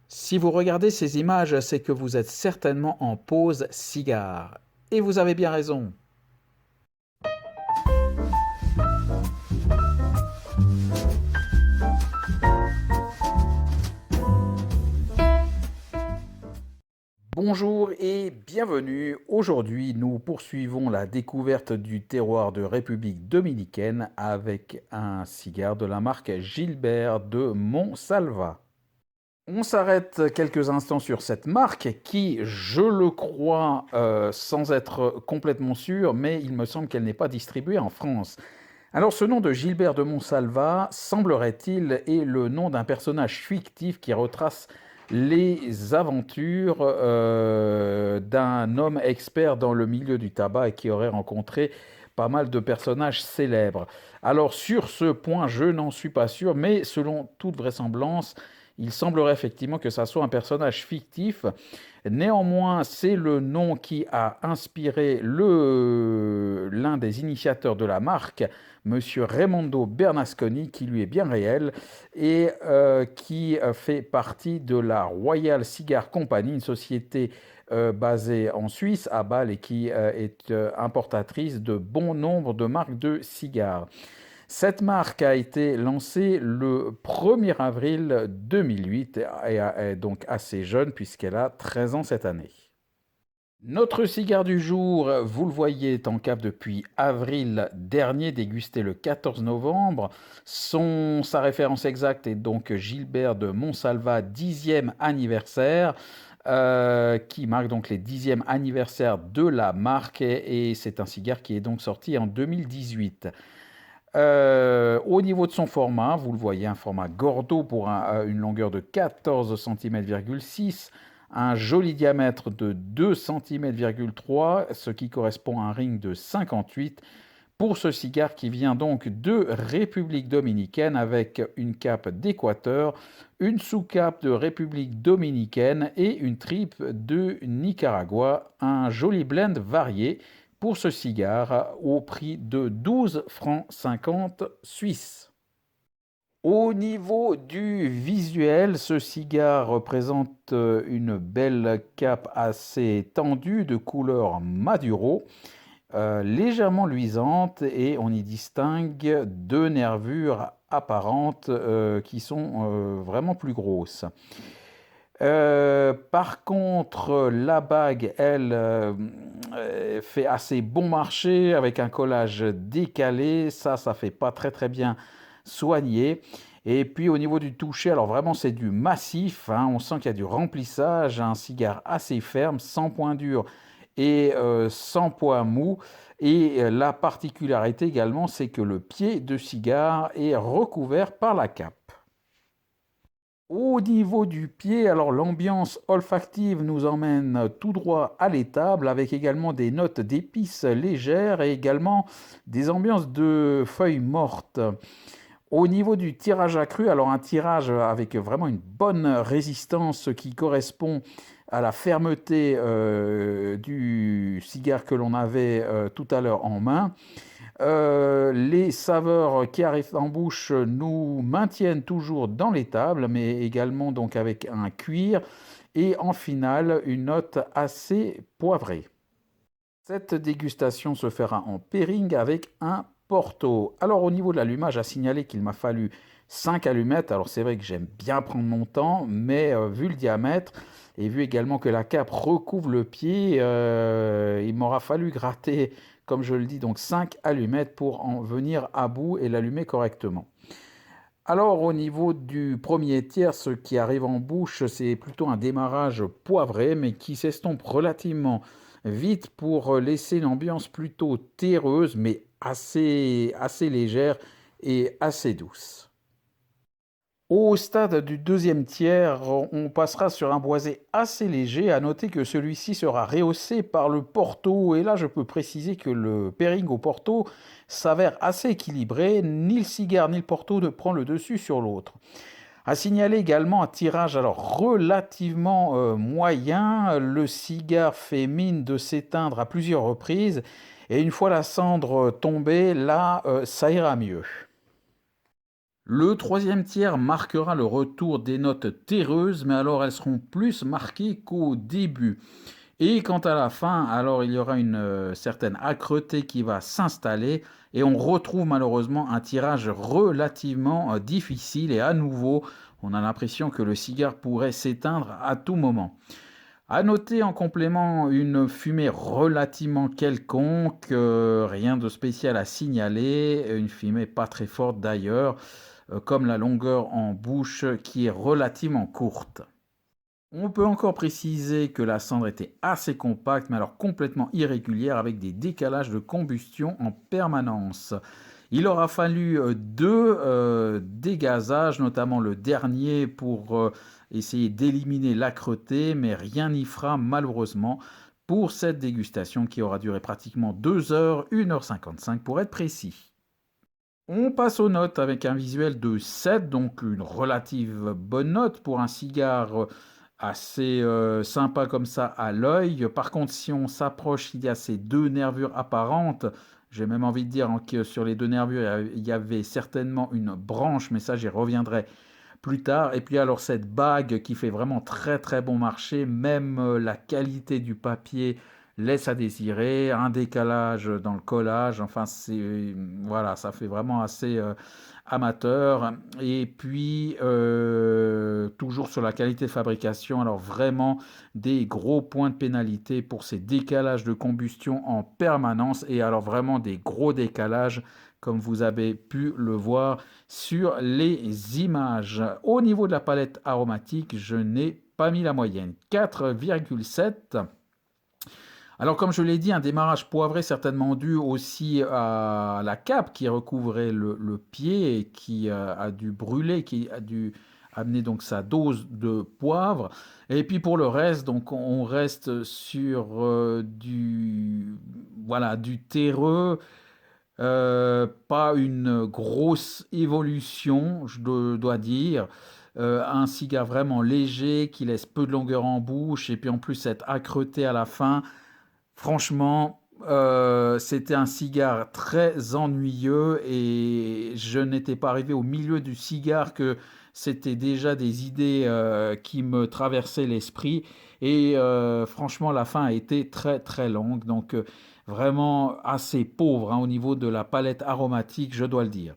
Si vous regardez ces images, c'est que vous êtes certainement en pause cigare. Et vous avez bien raison. Bonjour et bienvenue. Aujourd'hui, nous poursuivons la découverte du terroir de République dominicaine avec un cigare de la marque Gilbert de Monsalva. On s'arrête quelques instants sur cette marque qui, je le crois, sans être complètement sûr, mais il me semble qu'elle n'est pas distribuée en France. Alors ce nom de Gilbert de Monsalva, semblerait-il, est le nom d'un personnage fictif qui retrace les aventures d'un homme expert dans le milieu du tabac et qui aurait rencontré pas mal de personnages célèbres. Alors sur ce point, je n'en suis pas sûr, mais selon toute vraisemblance, il semblerait effectivement que ça soit un personnage fictif. Néanmoins, c'est le nom qui a inspiré l'un des initiateurs de la marque, Monsieur Raimondo Bernasconi, qui lui est bien réel et qui fait partie de la Royal Cigar Company, une société basée en Suisse, à Bâle, et qui est importatrice de bon nombre de marques de cigares. Cette marque a été lancée le 1er avril 2008 et est donc assez jeune puisqu'elle a 13 ans cette année. Notre cigare du jour, vous le voyez, est en cave depuis avril dernier, dégusté le 14 novembre. Sa référence exacte est donc Gilbert de Monsalva, 10e anniversaire, qui marque donc les 10e anniversaires de la marque et c'est un cigare qui est donc sorti en 2018. Au niveau de son format, vous le voyez, un format Gordo pour une longueur de 14 cm,6 un joli diamètre de 2 cm,3 ce qui correspond à un ring de 58 pour ce cigare qui vient donc de République dominicaine avec une cape d'Équateur, une sous-cape de République dominicaine et une tripe de Nicaragua. Un joli blend varié pour ce cigare au prix de 12 francs 50 suisses. Au niveau du visuel, ce cigare représente une belle cape assez tendue de couleur Maduro, légèrement luisante et on y distingue deux nervures apparentes qui sont vraiment plus grosses. Par contre, la bague, elle, fait assez bon marché avec un collage décalé. Ça fait pas très très bien soigné. Et puis au niveau du toucher, alors vraiment c'est du massif, hein. On sent qu'il y a du remplissage, un cigare assez ferme, sans point dur et sans poids mou. Et la particularité également, c'est que le pied de cigare est recouvert par la cape. Au niveau du pied, alors l'ambiance olfactive nous emmène tout droit à l'étable avec également des notes d'épices légères et également des ambiances de feuilles mortes. Au niveau du tirage accru, alors un tirage avec vraiment une bonne résistance qui correspond à la fermeté du cigare que l'on avait tout à l'heure en main. Les saveurs qui arrivent en bouche nous maintiennent toujours dans les tables, mais également donc avec un cuir et en finale une note assez poivrée. Cette dégustation se fera en pairing avec un Porto. Alors au niveau de l'allumage, à signaler qu'il m'a fallu 5 allumettes. Alors c'est vrai que j'aime bien prendre mon temps, mais vu le diamètre et vu également que la cape recouvre le pied, il m'aura fallu gratter, comme je le dis, donc 5 allumettes pour en venir à bout et l'allumer correctement. Alors au niveau du premier tiers, ce qui arrive en bouche, c'est plutôt un démarrage poivré, mais qui s'estompe relativement vite pour laisser une ambiance plutôt terreuse, mais assez légère et assez douce. Au stade du deuxième tiers, on passera sur un boisé assez léger. À noter que celui-ci sera rehaussé par le Porto. Et là, je peux préciser que le pairing au Porto s'avère assez équilibré. Ni le cigare ni le Porto ne prend le dessus sur l'autre. À signaler également un tirage alors relativement moyen. Le cigare fait mine de s'éteindre à plusieurs reprises. Et une fois la cendre tombée, là, ça ira mieux. Le troisième tiers marquera le retour des notes terreuses, mais alors elles seront plus marquées qu'au début. Et quant à la fin, alors il y aura une certaine âcreté qui va s'installer et on retrouve malheureusement un tirage relativement difficile et à nouveau, on a l'impression que le cigare pourrait s'éteindre à tout moment. À noter en complément une fumée relativement quelconque, rien de spécial à signaler, une fumée pas très forte d'ailleurs, comme la longueur en bouche qui est relativement courte. On peut encore préciser que la cendre était assez compacte, mais alors complètement irrégulière, avec des décalages de combustion en permanence. Il aura fallu deux dégazages, notamment le dernier, pour essayer d'éliminer l'âcreté, mais rien n'y fera malheureusement pour cette dégustation qui aura duré pratiquement 2 heures, 1h55 pour être précis. On passe aux notes avec un visuel de 7, donc une relative bonne note pour un cigare assez sympa comme ça à l'œil. Par contre, si on s'approche, il y a ces deux nervures apparentes. J'ai même envie de dire que sur les deux nervures, il y avait certainement une branche, mais ça, j'y reviendrai plus tard. Et puis alors cette bague qui fait vraiment très très bon marché, même la qualité du papier laisse à désirer, un décalage dans le collage, enfin c'est voilà, ça fait vraiment assez amateur. Et puis toujours sur la qualité de fabrication, alors vraiment des gros points de pénalité pour ces décalages de combustion en permanence et alors vraiment des gros décalages comme vous avez pu le voir sur les images. Au niveau de la palette aromatique, je n'ai pas mis la moyenne. 4,7. Alors comme je l'ai dit, un démarrage poivré certainement dû aussi à la cape qui recouvrait le pied et qui a dû brûler, qui a dû amener donc sa dose de poivre. Et puis pour le reste, donc on reste sur voilà, du terreux, pas une grosse évolution, je dois dire. Un cigare vraiment léger qui laisse peu de longueur en bouche et puis en plus cette âcreté à la fin. Franchement, c'était un cigare très ennuyeux et je n'étais pas arrivé au milieu du cigare que c'était déjà des idées qui me traversaient l'esprit. Et franchement, la fin a été très très longue, donc vraiment assez pauvre hein, au niveau de la palette aromatique, je dois le dire.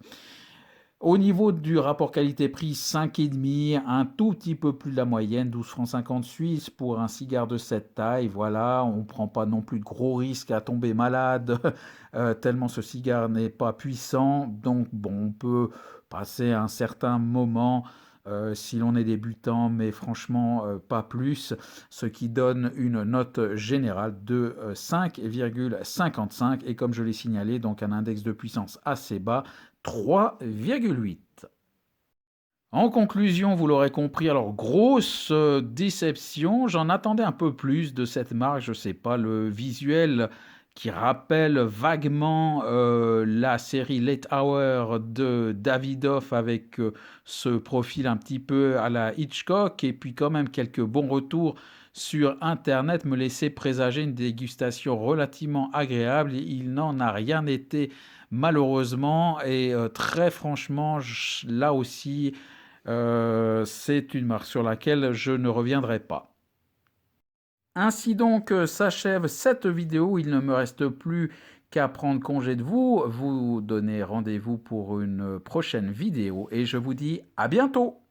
Au niveau du rapport qualité-prix, 5,5, un tout petit peu plus de la moyenne, 12 francs 50 suisses pour un cigare de cette taille. Voilà, on ne prend pas non plus de gros risques à tomber malade, tellement ce cigare n'est pas puissant. Donc, bon, on peut passer un certain moment si l'on est débutant, mais franchement, pas plus, ce qui donne une note générale de 5,55. Et comme je l'ai signalé, donc un index de puissance assez bas, 3,8. En conclusion, vous l'aurez compris, alors grosse déception, j'en attendais un peu plus de cette marque, je sais pas, le visuel qui rappelle vaguement la série Late Hour de Davidoff avec ce profil un petit peu à la Hitchcock et puis quand même quelques bons retours sur Internet me laissaient présager une dégustation relativement agréable. Il n'en a rien été malheureusement et très franchement, là aussi, c'est une marque sur laquelle je ne reviendrai pas. Ainsi donc s'achève cette vidéo. Il ne me reste plus qu'à prendre congé de vous, vous donner rendez-vous pour une prochaine vidéo et je vous dis à bientôt.